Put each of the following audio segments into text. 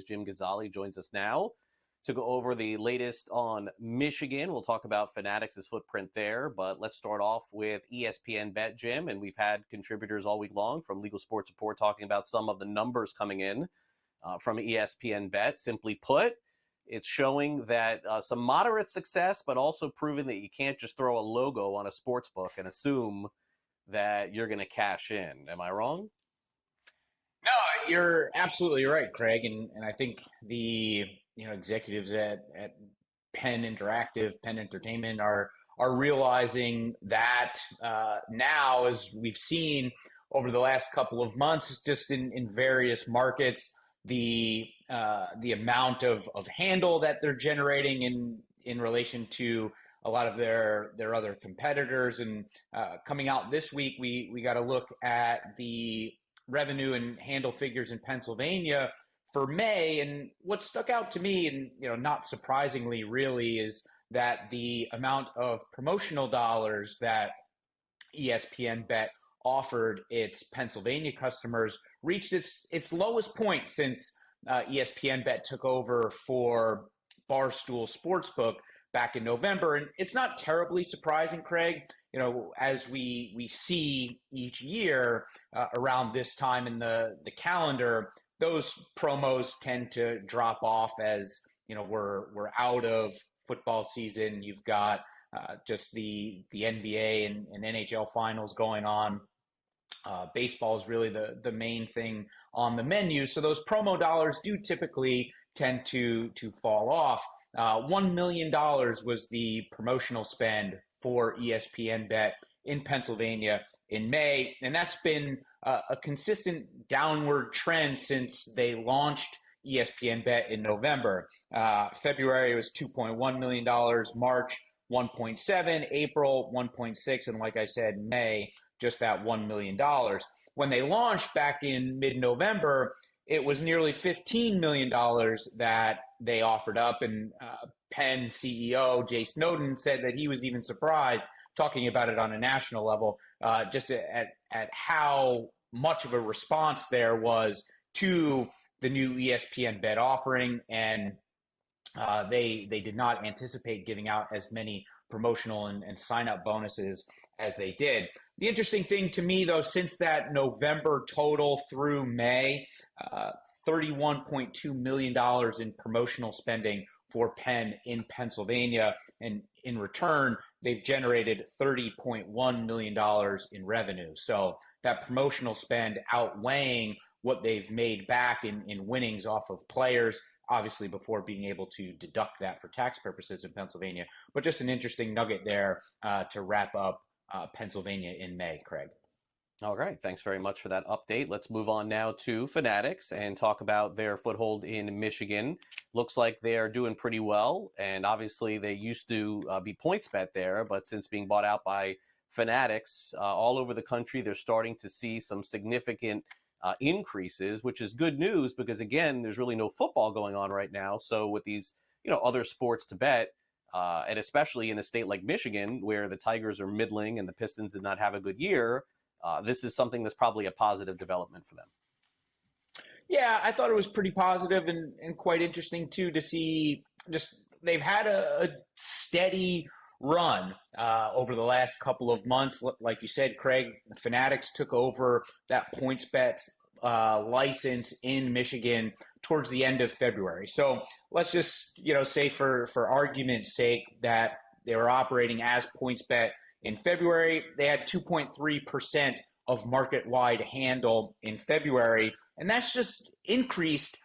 Jim Gazzale joins us now to go over the latest on Michigan. We'll talk about Fanatics' footprint there, but let's start off with ESPN Bet, Jim. And we've had contributors all week long from Legal Sports Report talking about some of the numbers coming in from ESPN Bet. Simply put, it's showing that some moderate success, but also proving that you can't just throw a logo on a sports book and assume that you're going to cash in. Am I wrong? No, you're absolutely right, Craig. And I think the executives at Penn Interactive, Penn Entertainment are realizing that now, as we've seen over the last couple of months, just in various markets, the amount of handle that they're generating in relation to a lot of their other competitors. And coming out this week, we got to look at the revenue and handle figures in Pennsylvania for May. And what stuck out to me, and not surprisingly really, is that the amount of promotional dollars that ESPN Bet offered its Pennsylvania customers reached its lowest point since ESPN Bet took over for Barstool Sportsbook back in November. And it's not terribly surprising, Craig, as we see each year around this time in the calendar, those promos tend to drop off as, we're out of football season. You've got just the NBA and NHL finals going on. Baseball is really the main thing on the menu. So those promo dollars do typically tend to fall off. $1 million was the promotional spend for ESPN Bet in Pennsylvania in May. And that's been a consistent downward trend since they launched ESPN Bet in November. February was $2.1 million, March 1.7, April 1.6, and like I said, May, just that $1 million. When they launched back in mid-November, it was nearly $15 million that they offered up. And Penn CEO Jay Snowden said that he was even surprised, talking about it on a national level, just at how much of a response there was to the new ESPN Bet offering. And they did not anticipate giving out as many promotional and sign-up bonuses as they did. The interesting thing to me, though, since that November total through May, $31.2 million in promotional spending for Penn in Pennsylvania. And in return, they've generated $30.1 million in revenue. So that promotional spend outweighing what they've made back in winnings off of players, obviously before being able to deduct that for tax purposes in Pennsylvania. But just an interesting nugget there to wrap up Pennsylvania in May, Craig. All right. Thanks very much for that update. Let's move on now to Fanatics and talk about their foothold in Michigan. Looks like they are doing pretty well. And obviously they used to be PointsBet there, but since being bought out by Fanatics all over the country, they're starting to see some significant increases, which is good news because, again, there's really no football going on right now. So with these, other sports to bet, and especially in a state like Michigan, where the Tigers are middling and the Pistons did not have a good year, this is something that's probably a positive development for them. Yeah, I thought it was pretty positive and quite interesting, too, to see just they've had a steady run over the last couple of months. Like you said, Craig, Fanatics took over that PointsBet license in Michigan towards the end of February. So let's just say for argument's sake that they were operating as PointsBet in February. They had 2.3% of market-wide handle in February, and that's just increased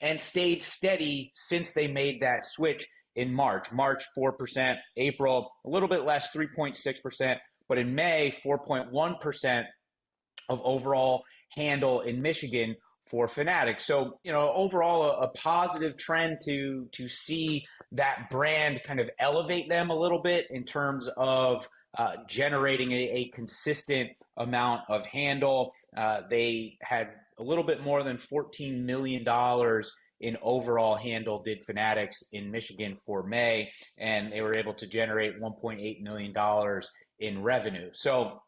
and stayed steady since they made that switch in March. March, 4%, April, a little bit less, 3.6%, but in May, 4.1% of overall handle in Michigan for Fanatics. So, overall a positive trend to see that brand kind of elevate them a little bit in terms of generating a consistent amount of handle. They had a little bit more than $14 million in overall handle did Fanatics in Michigan for May, and they were able to generate $1.8 million in revenue. So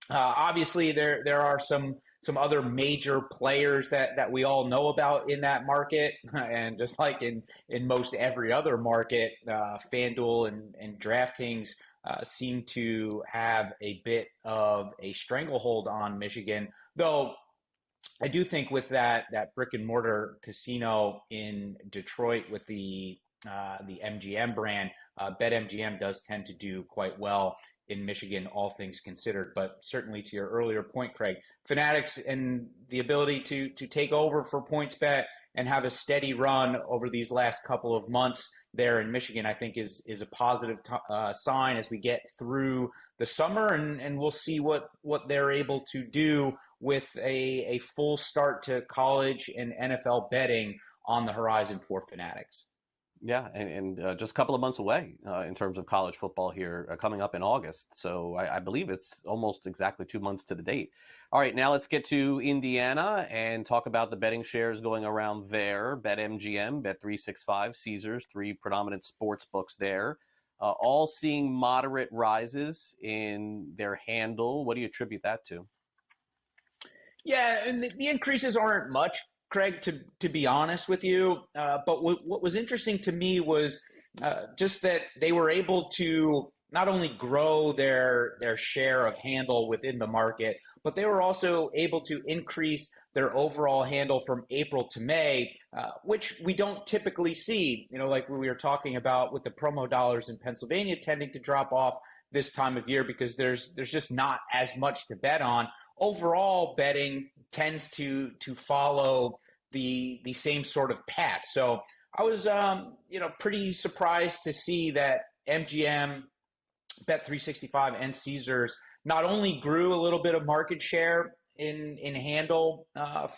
obviously there are some some other major players that we all know about in that market. And just like in most every other market, FanDuel and DraftKings seem to have a bit of a stranglehold on Michigan, though I do think with that brick and mortar casino in Detroit with the MGM brand, BetMGM does tend to do quite well in Michigan, all things considered. But certainly to your earlier point, Craig, Fanatics and the ability to take over for PointsBet and have a steady run over these last couple of months there in Michigan, I think is a positive sign as we get through the summer, and we'll see what they're able to do with a full start to college and NFL betting on the horizon for Fanatics. Yeah, and just a couple of months away in terms of college football here, coming up in August. So I believe it's almost exactly 2 months to the date. All right, now let's get to Indiana and talk about the betting shares going around there. BetMGM, Bet365, Caesars, three predominant sports books there, all seeing moderate rises in their handle. What do you attribute that to? Yeah, and the increases aren't much, Craig, to be honest with you. But what was interesting to me was just that they were able to not only grow their share of handle within the market, but they were also able to increase their overall handle from April to May, which we don't typically see. You know, like we were talking about with the promo dollars in Pennsylvania tending to drop off this time of year because there's just not as much to bet on. Overall, betting tends to follow the same sort of path. So I was pretty surprised to see that MGM, Bet365, and Caesars not only grew a little bit of market share in handle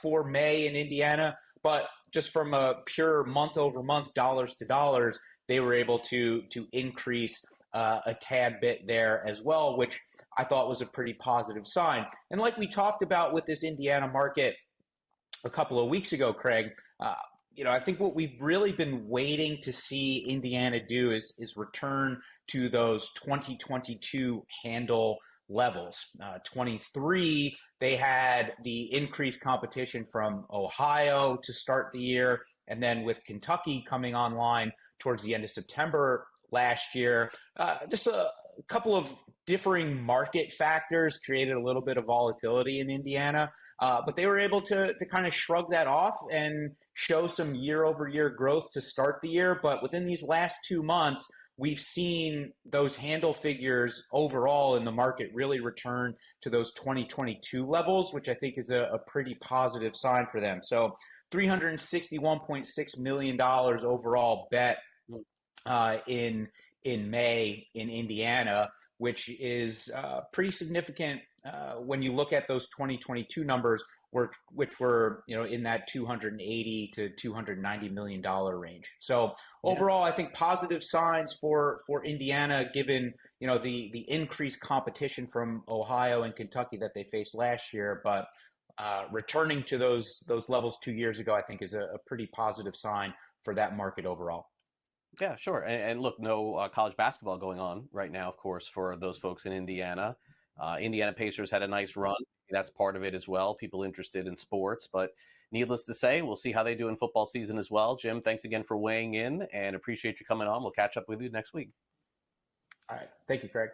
for May in Indiana, but just from a pure month over month, dollars to dollars, they were able to increase a tad bit there as well, which I thought was a pretty positive sign. And like we talked about with this Indiana market a couple of weeks ago, Craig, I think what we've really been waiting to see Indiana do is return to those 2022 handle levels. 23, they had the increased competition from Ohio to start the year, and then with Kentucky coming online towards the end of September last year, just a couple of differing market factors created a little bit of volatility in Indiana, but they were able to kind of shrug that off and show some year-over-year growth to start the year. But within these last 2 months, we've seen those handle figures overall in the market really return to those 2022 levels, which I think is a pretty positive sign for them. So $361.6 million overall bet in May in Indiana, which is pretty significant when you look at those 2022 numbers, which were in that $280 to $290 million range. So overall, I think positive signs for Indiana, given the increased competition from Ohio and Kentucky that they faced last year, but returning to those levels 2 years ago, I think is a pretty positive sign for that market overall. Yeah, sure. And look, no college basketball going on right now, of course, for those folks in Indiana. Indiana Pacers had a nice run. That's part of it as well. People interested in sports. But needless to say, we'll see how they do in football season as well. Jim, thanks again for weighing in and appreciate you coming on. We'll catch up with you next week. All right. Thank you, Craig.